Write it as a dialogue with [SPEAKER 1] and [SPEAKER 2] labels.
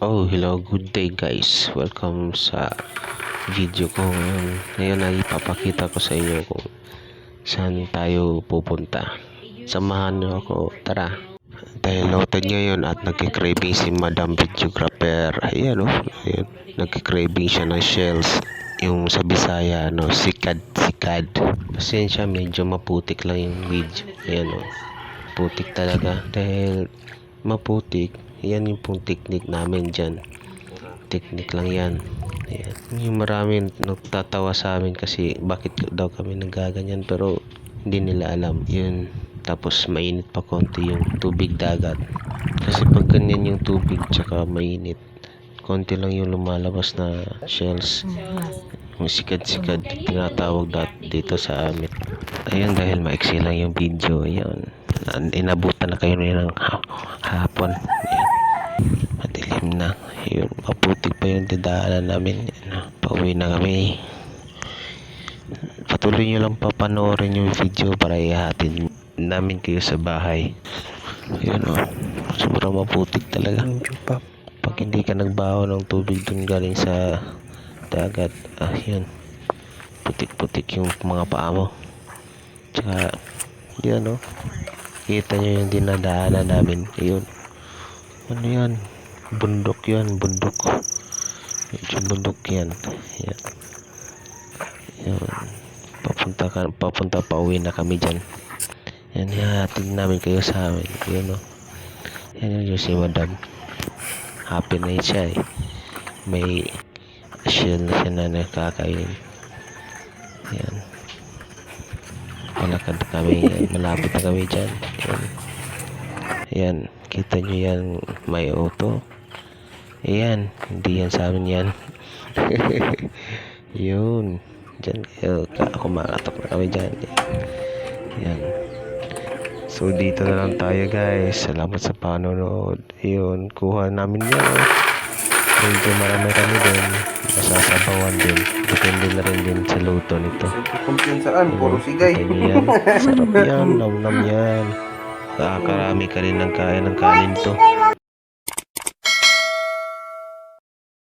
[SPEAKER 1] Oh, hello, good day guys. Welcome sa video ko ngayon. Ngayon ay ipapakita ko sa inyo kung saan tayo pupunta. Samahan niyo ako, tara. Dahil loaded ngayon at nagkikraving si Madam Videographer. Ayan o, ayan. Nagkikraving siya ng shells. Yung sa Bisaya, sikad. Pasensya, medyo maputik lang yung video. Ayan o, putik talaga. Dahil maputik, yan yung pong technique namin dyan. Technique lang yan. Ayan. Yung marami nagtatawa sa amin kasi bakit daw kami nagaganyan, pero hindi nila alam yun. Tapos mainit pa konti yung tubig dagat, kasi pag ganyan yung tubig tsaka mainit, konti lang yung lumalabas na shells, yung sikad tinatawag dito sa amin. Ayun, dahil maiksi lang yung video. Ayun, inabutan na kayo ng hapon. Ayun, madilim na. Ayun, maputik pa yung dadaanan namin. Ayun, pauwi na kami. Patuloy nyo lang papanoorin yung video para ihatid namin kayo sa bahay. Ayun o, sobrang maputik talaga. Pag hindi ka nagbaho ng tubig dun galing sa dagat, yun, putik yung mga paa mo. Tsaka yan o, kita nyo yung dinadaanan namin. Ayun, ano yan, bundok yan, bundok. Medyo bundok yan. Yan, yun, papunta pa uwi na kami dyan. Yan, ihatid namin kayo sa amin. Yun o, yan yung si Madam. Happy na siya eh. May shell na siya na nakakain. Yan, malakad kami, malapit na kami dyan. Yan, kita nyo yan, may auto. Ayan, hindi yan sa amin yan. Yun, dyan kayo, kumakatok na kami dyan. Yan, so dito na lang tayo guys. Salamat sa panonood. Ayun, kuha namin yan. Medyo marami kami din, masasabawan din, depende na rin din sa luto nito.
[SPEAKER 2] Kumpiyansaan, puro sigay.
[SPEAKER 1] Yan, sarap yan, nam yan. Nakakarami ka rin ng kain ng kanin to.